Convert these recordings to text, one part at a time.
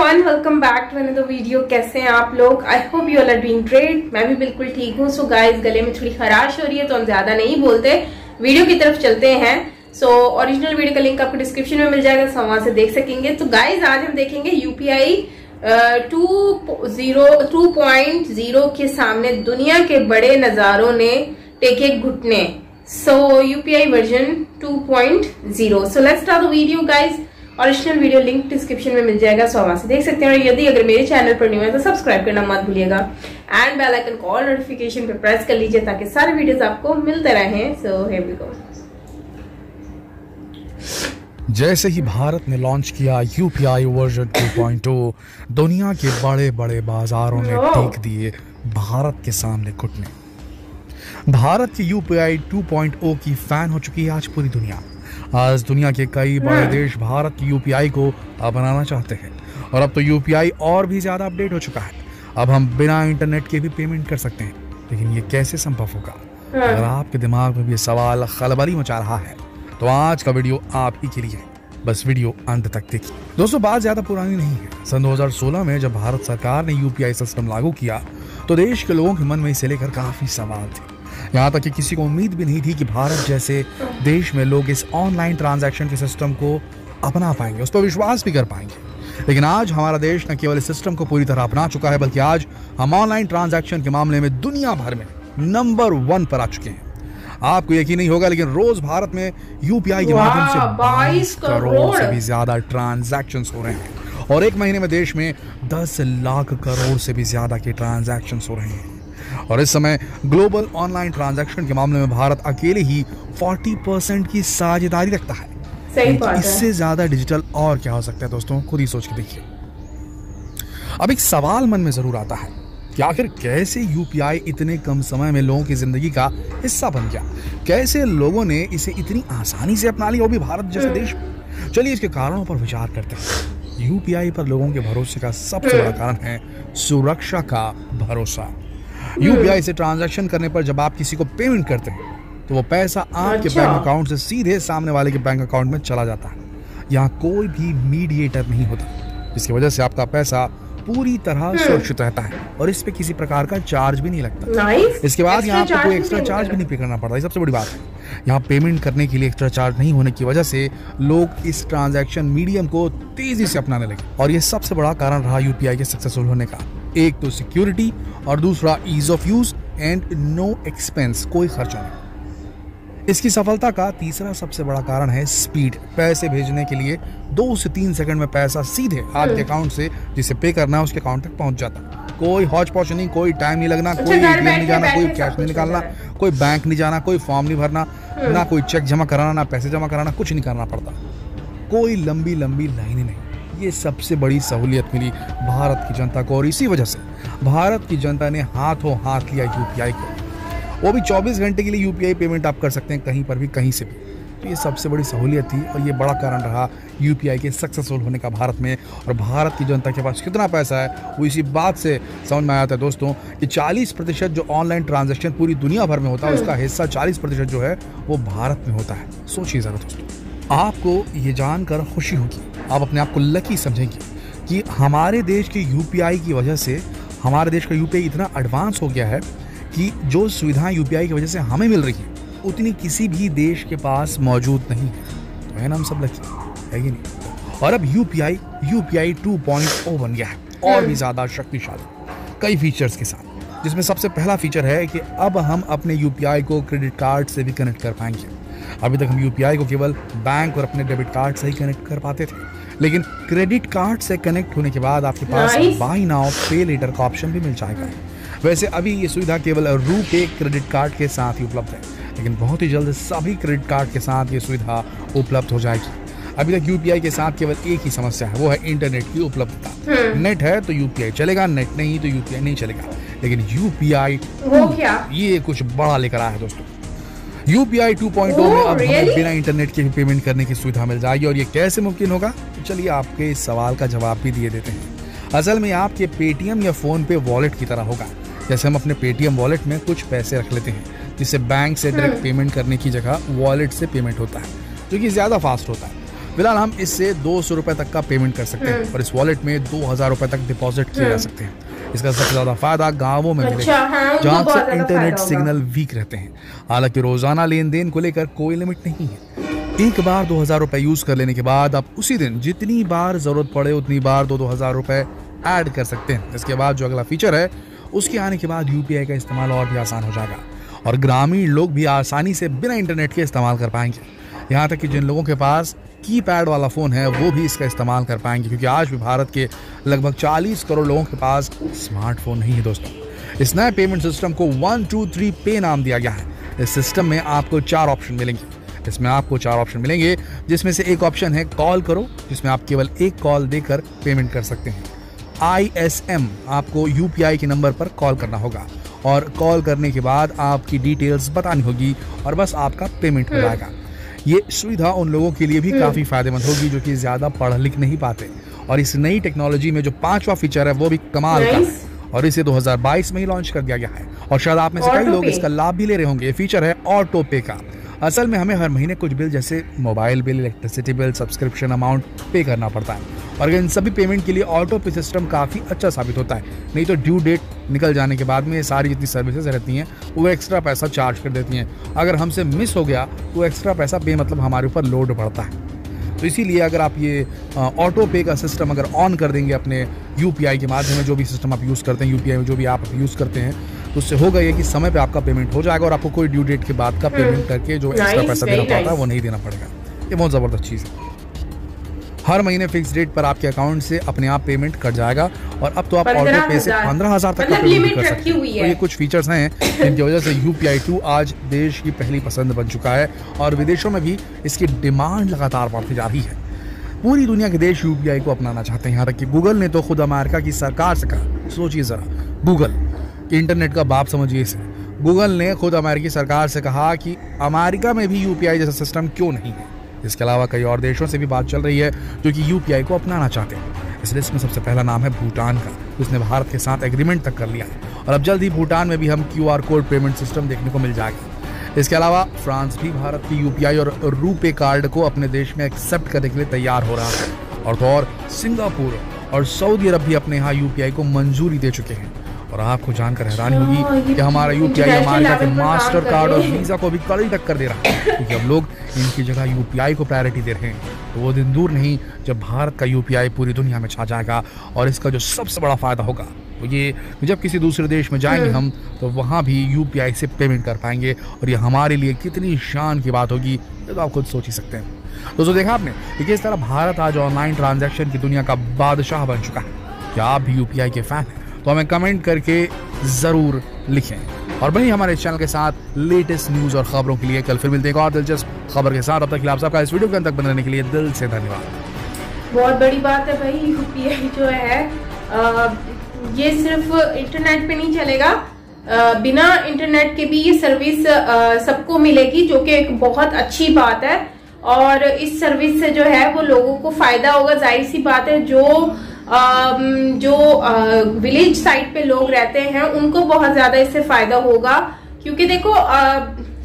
Everyone, welcome back to another video. कैसे हैं आप लोग? I hope you all are doing great. मैं भी बिल्कुल ठीक हूँ। सो गाइस, गले में थोड़ी खराश हो रही है तो हम ज्यादा नहीं बोलते, वीडियो की तरफ चलते हैं। सो ओरिजिनल वीडियो का लिंक आपको डिस्क्रिप्शन में मिल जाएगा, तो वहां से देख सकेंगे। तो गाइस, आज हम देखेंगे यूपीआई 2.0 के सामने दुनिया के बड़े नजारों ने टेके घुटने। So UPI version 2.0। So let's start the video guys. Original video link description में मिल जाएगा, सो वहां से देख सकते हैं। और यदि अगर मेरे चैनल पर न्यू है तो सब्सक्राइब करना मत भूलिएगा एंड बेल आइकन को ऑल नोटिफिकेशन पे प्रेस कर लीजिए ताकि सारे वीडियोस आपको मिलते रहें। So here we go. जैसे ही भारत ने लॉन्च किया यूपीआई वर्जन 2.0, दुनिया के बड़े बड़े बाजारों ने टेक दिए भारत के सामने घुटने। भारत की यूपीआई 2.0 की फैन हो चुकी है आज पूरी दुनिया। आज दुनिया के कई बड़े देश भारत की यूपीआई को अपनाना चाहते हैं और अब तो यूपीआई और भी ज्यादा अपडेट हो चुका है। अब हम बिना इंटरनेट के भी पेमेंट कर सकते हैं, लेकिन ये कैसे संभव होगा? अगर आपके दिमाग में भी ये सवाल खलबली मचा रहा है तो आज का वीडियो आप ही के लिए है, बस वीडियो अंत तक देखिए। दोस्तों, बात ज्यादा पुरानी नहीं है। सन 2016 में जब भारत सरकार ने यूपीआई सिस्टम लागू किया तो देश के लोगों के मन में इसे लेकर काफी सवाल थे। यहाँ तक कि किसी को उम्मीद भी नहीं थी कि भारत जैसे देश में लोग इस ऑनलाइन ट्रांजैक्शन के सिस्टम को अपना पाएंगे, उस पर विश्वास भी कर पाएंगे। लेकिन आज हमारा देश न केवल इस सिस्टम को पूरी तरह अपना चुका है, बल्कि आज हम ऑनलाइन ट्रांजैक्शन के मामले में दुनिया भर में नंबर 1 पर आ चुके हैं। आपको यकीन नहीं होगा, लेकिन रोज भारत में यूपीआई के माध्यम से 22 करोड़ से भी ज्यादा ट्रांजैक्शन हो रहे हैं और एक महीने में देश में 10 लाख करोड़ से भी ज्यादा के ट्रांजैक्शन हो रहे हैं। और इस समय ग्लोबल ऑनलाइन ट्रांजैक्शन के मामले में भारत अकेले ही 40% की साझेदारी रखता है। सही बात है। इससे ज्यादा डिजिटल और क्या हो सकता है दोस्तों? खुद ही सोच के देखिए। अब एक सवाल मन में जरूर आता है कि आखिर कैसे यूपीआई इतने कम समय में लोगों की जिंदगी का हिस्सा बन गया? कैसे लोगों ने इसे इतनी आसानी से अपना लिया, वो भी भारत जैसे देश में? चलिए इसके कारणों पर विचार करते हैं। यूपीआई पर लोगों के भरोसे का सबसे बड़ा कारण है सुरक्षा का भरोसा। यूपीआई से ट्रांजैक्शन करने पर जब आप किसी को पेमेंट करते हैं तो वो पैसा आपके बैंक अकाउंट से सीधे सामने वाले के बैंक अकाउंट में चला जाता है। यहाँ कोई भी मीडिएटर नहीं होता, जिसकी वजह से आपका पैसा पूरी तरह सुरक्षित रहता है और इस पे किसी प्रकार का चार्ज भी नहीं लगता। इसके बाद यहाँ आपको कोई एक्स्ट्रा चार्ज भी नहीं पे करना पड़ता। ये सबसे बड़ी बात है। यहाँ पेमेंट करने के लिए एक्स्ट्रा चार्ज नहीं होने की वजह से लोग इस ट्रांजैक्शन मीडियम को तेजी से अपनाने लगे और ये सबसे बड़ा कारण रहा यूपीआई के सक्सेसफुल होने का। एक तो सिक्योरिटी और दूसरा ease of use and no expense, कोई खर्च नहीं। इसकी सफलता का तीसरा सबसे बड़ा कारण है स्पीड। पैसे भेजने के लिए 2 से 3 सेकंड में पैसा सीधे आपके अकाउंट से जिसे पे करना है उसके अकाउंट तक पहुंच जाता। कोई हौच पौच नहीं, कोई टाइम नहीं लगना, कोई एटीएम नहीं जाना, कोई कैश नहीं निकालना, कोई बैंक नहीं जाना, कोई फॉर्म नहीं भरना, ना कोई चेक जमा कराना, ना पैसे जमा कराना, कुछ नहीं करना पड़ता। कोई लंबी लंबी लाइनें नहीं। ये सबसे बड़ी सहूलियत मिली भारत की जनता को और इसी वजह से भारत की जनता ने हाथों हाथ लिया यूपीआई को। वो भी 24 घंटे के लिए यूपीआई पेमेंट आप कर सकते हैं कहीं पर भी, कहीं से भी। तो ये सबसे बड़ी सहूलियत थी और ये बड़ा कारण रहा यूपीआई के सक्सेसफुल होने का भारत में। और भारत की जनता के पास कितना पैसा है वो इसी बात से समझ में आता है दोस्तों कि 40% जो ऑनलाइन ट्रांजैक्शन पूरी दुनिया भर में होता है उसका हिस्सा 40% जो है वो भारत में होता है। सोचिए जरा दोस्तों, आपको ये जानकर खुशी होगी, आप अपने आप को लकी समझेंगे कि हमारे देश के यूपीआई की वजह से हमारे देश का यूपीआई इतना एडवांस हो गया है कि जो सुविधाएं यूपीआई की वजह से हमें मिल रही है उतनी किसी भी देश के पास मौजूद नहीं है। तो है ना, हम सब लकी है कि नहीं? और अब यूपीआई 2.0 बन गया है और भी ज्यादा शक्तिशाली कई फीचर्स के साथ, जिसमें सबसे पहला फीचर है कि अब हम अपने यूपीआई को क्रेडिट कार्ड से भी कनेक्ट कर पाएंगे। अभी तक हम यूपीआई को केवल बैंक और अपने डेबिट कार्ड से ही कनेक्ट कर पाते थे, लेकिन क्रेडिट कार्ड से कनेक्ट होने के बाद आपके पास बाय नाउ पे लेटर का ऑप्शन भी मिल जाएगा। वैसे अभी ये सुविधा केवल रूपे क्रेडिट कार्ड के साथ ही उपलब्ध है, लेकिन बहुत ही जल्द सभी क्रेडिट कार्ड के साथ ये सुविधा उपलब्ध हो जाएगी। अभी तक यूपीआई के साथ केवल एक ही समस्या है, वो है इंटरनेट की उपलब्धता। नेट है तो यूपीआई चलेगा, नेट नहीं तो यूपीआई नहीं चलेगा। लेकिन यूपीआई ये कुछ बड़ा लेकर आया है दोस्तों। यूपीआई 2.0 में अब हमें बिना इंटरनेट के भी पेमेंट करने की सुविधा मिल जाएगी। और ये कैसे मुमकिन होगा? तो चलिए आपके इस सवाल का जवाब भी दिए देते हैं। असल में आपके पेटीएम या फोन पे वॉलेट की तरह होगा। जैसे हम अपने पेटीएम वॉलेट में कुछ पैसे रख लेते हैं, जिससे बैंक से डायरेक्ट पेमेंट करने की जगह वॉलेट से पेमेंट होता है, जो कि ज्यादा फास्ट होता है। फिलहाल हम इससे 200 रुपए तक का पेमेंट कर सकते हैं और इस वॉलेट में 2000 रुपए तक डिपॉजिट किए जा सकते हैं। इसका सबसे ज्यादा फायदा गांवों में मिलेगा, जहां अक्सर इंटरनेट सिग्नल वीक रहते हैं। हालांकि रोजाना लेन देन को लेकर कोई लिमिट नहीं है। एक बार 2000 रुपए यूज कर लेने के बाद आप उसी दिन जितनी बार जरूरत पड़े उतनी बार 2000 रुपए ऐड कर सकते हैं। इसके बाद जो अगला फीचर है उसके आने के बाद यूपीआई का इस्तेमाल और भी आसान हो जाएगा और ग्रामीण लोग भी आसानी से बिना इंटरनेट के इस्तेमाल कर पाएंगे। यहाँ तक कि जिन लोगों के पास कीपैड वाला फोन है वो भी इसका इस्तेमाल कर पाएंगे, क्योंकि आज भी भारत के लगभग 40 करोड़ लोगों के पास स्मार्टफोन नहीं है। दोस्तों, इस नए पेमेंट सिस्टम को 123 पे नाम दिया गया है। इस सिस्टम में आपको 4 ऑप्शन मिलेंगे। जिसमें से एक ऑप्शन है कॉल करो, जिसमें आप केवल एक कॉल देकर पेमेंट कर सकते हैं। ISM, आपको यूपीआई के नंबर पर कॉल करना होगा और कॉल करने के बाद आपकी डिटेल्स बतानी होगी और बस आपका पेमेंट हो जाएगा। ये सुविधा उन लोगों के लिए भी काफी फायदेमंद होगी जो कि ज्यादा पढ़ लिख नहीं पाते। और इस नई टेक्नोलॉजी में जो 5वां फीचर है वो भी कमाल का है और इसे 2022 में ही लॉन्च कर दिया गया है और शायद आप में से कई लोग इसका लाभ भी ले रहे होंगे। ये फीचर है ऑटो पे का। असल में हमें हर महीने कुछ बिल जैसे mobile bill, electricity bill, subscription amount पे करना पड़ता है और इन सभी पेमेंट के लिए ऑटो पे सिस्टम काफ़ी अच्छा साबित होता है। नहीं तो ड्यू डेट निकल जाने के बाद में ये सारी जितनी सर्विसेज रहती हैं वो एक्स्ट्रा पैसा चार्ज कर देती हैं। अगर हमसे मिस हो गया तो एक्स्ट्रा पैसा पे मतलब हमारे ऊपर लोड पड़ता है। तो इसीलिए अगर आप ये ऑटो पे का सिस्टम अगर ऑन कर देंगे अपने यूपीआई के माध्यम में, जो भी सिस्टम आप यूज़ करते हैं यूपीआई में, जो भी आप यूज़ करते हैं, तो उससे होगा ये कि समय पे आपका पेमेंट हो जाएगा और आपको कोई ड्यू डेट के बाद का पेमेंट करके जो एक्स्ट्रा पैसा देना पड़ता है वो नहीं देना पड़ेगा। ये बहुत ज़बरदस्त चीज़ है। हर महीने फिक्स रेट पर आपके अकाउंट से अपने आप पेमेंट कट जाएगा और अब तो आप ऑटो पे से 15,000 तक का पेमेंट कर सकते हैं। तो ये कुछ फीचर्स हैं जिनकी वजह से UPI 2 आज देश की पहली पसंद बन चुका है और विदेशों में भी इसकी डिमांड लगातार बढ़ती जा रही है। पूरी दुनिया के देश UPI को अपनाना चाहते हैं, यहाँ तक कि गूगल ने तो खुद अमेरिका की सरकार से कहा। सोचिए जरा, गूगल, इंटरनेट का बाप समझिए इसे, गूगल ने खुद अमेरिकी सरकार से कहा कि अमेरिका में भी UPI जैसा सिस्टम क्यों नहीं है। इसके अलावा कई और देशों से भी बात चल रही है जो कि UPI को अपनाना चाहते हैं। इस लिस्ट में सबसे पहला नाम है भूटान का, जिसने भारत के साथ एग्रीमेंट तक कर लिया है और अब जल्द ही भूटान में भी हम QR कोड पेमेंट सिस्टम देखने को मिल जाएगा। इसके अलावा फ्रांस भी भारत की UPI और रूपे कार्ड को अपने देश में एक्सेप्ट करने के लिए तैयार हो रहा है और तो और सिंगापुर और सऊदी अरब भी अपने यहाँ UPI को मंजूरी दे चुके हैं। और आपको जानकर हैरानी होगी कि हमारा UPI अमेरिका के मास्टर कार्ड और वीजा को भी कड़ी टक्कर दे रहा है, क्योंकि हम लोग इनकी जगह UPI को प्रायोरिटी दे रहे हैं। तो वो दिन दूर नहीं जब भारत का UPI पूरी दुनिया में छा जाएगा और इसका जो सबसे बड़ा फायदा होगा तो ये जब किसी दूसरे देश में जाएंगे हम तो वहाँ भी UPI से पेमेंट कर पाएंगे और ये हमारे लिए कितनी शान की बात होगी ये तो आप खुद सोच ही सकते हैं। दोस्तों, देखा आपने कि किस तरह भारत आज ऑनलाइन ट्रांजैक्शन की दुनिया का बादशाह बन चुका है। क्या आप भी UPI के फैन हैं? तो हमें कमेंट करके जरूर लिखें और बनी हमारे चैनल के साथ लेटेस्ट न्यूज और खबरों के लिए। कल फिर मिलते हैं एक और दिलचस्प खबर के साथ। अब तक आप सबका इस वीडियो के अंत तक बने रहने के लिए दिल से धन्यवाद। बहुत बड़ी बात है भाई, UPI जो है ये सिर्फ इंटरनेट पे नहीं चलेगा, बिना इंटरनेट के भी ये सर्विस सबको मिलेगी, जो कि एक बहुत अच्छी बात है। और इस सर्विस से जो है वो लोगों को फायदा होगा। जाहिर सी बात है, जो विलेज साइड पे लोग रहते हैं उनको बहुत ज्यादा इससे फायदा होगा, क्योंकि देखो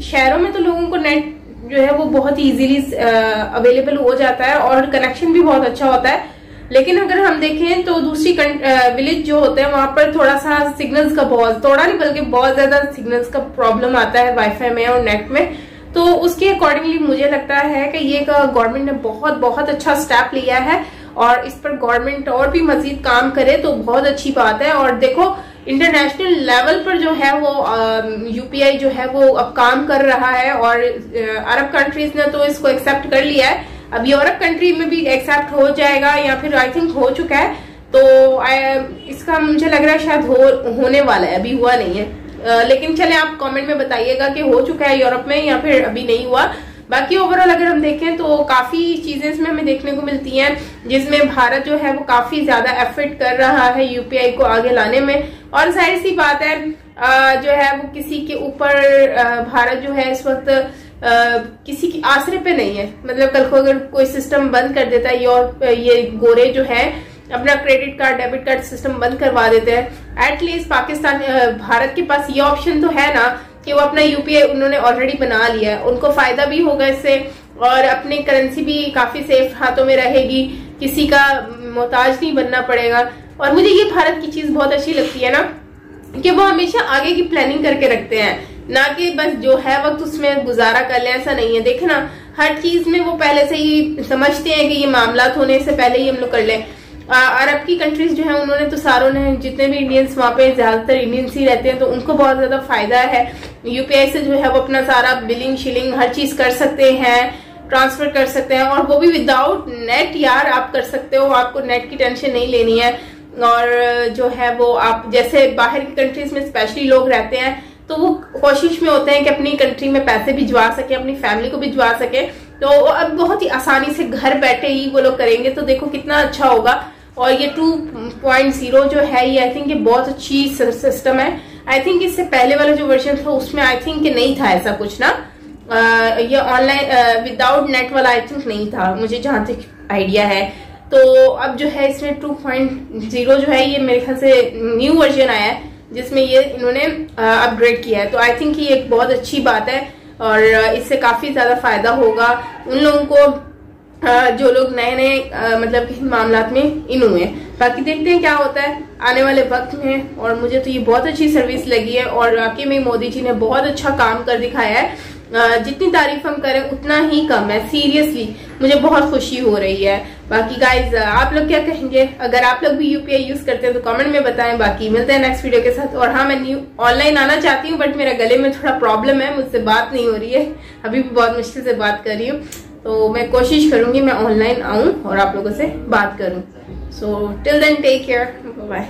शहरों में तो लोगों को नेट जो है वो बहुत इजीली अवेलेबल हो जाता है और कनेक्शन भी बहुत अच्छा होता है। लेकिन अगर हम देखें तो दूसरी विलेज जो होते हैं वहां पर थोड़ा सा सिग्नल्स का बहुत ज्यादा सिग्नल्स का प्रॉब्लम आता है वाईफाई में और नेट में। तो उसके अकॉर्डिंगली मुझे लगता है कि ये गवर्नमेंट ने बहुत अच्छा स्टेप लिया है और इस पर गवर्नमेंट और भी मजीद काम करे तो बहुत अच्छी बात है। और देखो इंटरनेशनल लेवल पर जो है वो UPI जो है वो अब काम कर रहा है और अरब कंट्रीज ने तो इसको एक्सेप्ट कर लिया है। अब यूरोप कंट्री में भी एक्सेप्ट हो जाएगा या फिर आई थिंक हो चुका है। तो इसका मुझे लग रहा है शायद होने वाला है, अभी हुआ नहीं है। लेकिन चले आप कमेंट में बताइएगा कि हो चुका है यूरोप में या फिर अभी नहीं हुआ। बाकी ओवरऑल अगर हम देखें तो काफी चीजें इसमें हमें देखने को मिलती हैं, जिसमें भारत जो है वो काफी ज्यादा एफर्ट कर रहा है UPI को आगे लाने में। और जाहिर सी बात है जो है वो किसी के ऊपर भारत जो है इस वक्त किसी की आसरे पे नहीं है। मतलब कल को अगर कोई सिस्टम बंद कर देता है और ये गोरे जो है अपना credit card debit card system बंद करवा देते हैं, एटलीस्ट पाकिस्तान भारत के पास ये ऑप्शन तो है ना कि वो अपना UPI उन्होंने ऑलरेडी बना लिया है, उनको फायदा भी होगा इससे और अपनी करेंसी भी काफी सेफ हाथों में रहेगी, किसी का मोहताज नहीं बनना पड़ेगा। और मुझे ये भारत की चीज बहुत अच्छी लगती है ना कि वो हमेशा आगे की प्लानिंग करके रखते हैं, ना कि बस जो है वक्त उसमें गुजारा कर ले, ऐसा नहीं है। देखना हर चीज में वो पहले से ही समझते हैं कि ये मामलात होने से पहले ही हम लोग कर लें। अरब की कंट्रीज जो है उन्होंने तो सारों ने, जितने भी इंडियंस वहाँ पे ज्यादातर इंडियंस ही रहते हैं, तो उनको बहुत ज्यादा फायदा है। यूपीआई से जो है वो अपना सारा बिलिंग शिलिंग हर चीज कर सकते हैं, ट्रांसफर कर सकते हैं, और वो भी विदाउट नेट यार आप कर सकते हो, आपको नेट की टेंशन नहीं लेनी है। और जो है वो आप जैसे बाहर की कंट्रीज में स्पेशली लोग रहते हैं तो वो कोशिश में होते हैं कि अपनी कंट्री में पैसे भिजवा सके, अपनी फैमिली को भिजवा सके, तो अब बहुत ही आसानी से घर बैठे ही वो लोग करेंगे। तो देखो कितना अच्छा होगा। और ये 2.0 जो है ये आई थिंक ये बहुत अच्छी सिस्टम है। आई थिंक इससे पहले वाला जो वर्जन था उसमें आई थिंक नहीं था ऐसा कुछ ना, ये ऑनलाइन विदाउट नेट वाला आई थिंक नहीं था, मुझे जहां तक आइडिया है। तो अब जो है इसमें 2.0 जो है ये मेरे ख्याल से न्यू वर्जन आया है जिसमें ये इन्होंने अपग्रेड किया है। तो आई थिंक ये एक बहुत अच्छी बात है और इससे काफी ज्यादा फायदा होगा उन लोगों को जो लोग नए नए मतलब मामलात में इन हुए। बाकी देखते हैं क्या होता है आने वाले वक्त में। और मुझे तो ये बहुत अच्छी सर्विस लगी है और वाकई में मोदी जी ने बहुत अच्छा काम कर दिखाया है। जितनी तारीफ हम करें उतना ही कम है, सीरियसली मुझे बहुत खुशी हो रही है। बाकी गाइज आप लोग क्या कहेंगे, अगर आप लोग भी यूपीआई यूज करते हैं तो कमेंट में बताएं। बाकी मिलते हैं नेक्स्ट वीडियो के साथ। और हाँ, मैं ऑनलाइन आना चाहती हूँ बट मेरे गले में थोड़ा प्रॉब्लम है, मुझसे बात नहीं हो रही है, अभी भी बहुत मुश्किल से बात कर रही हूँ। तो मैं कोशिश करूंगी मैं ऑनलाइन आऊं और आप लोगों से बात करूं। So till then take care, bye bye.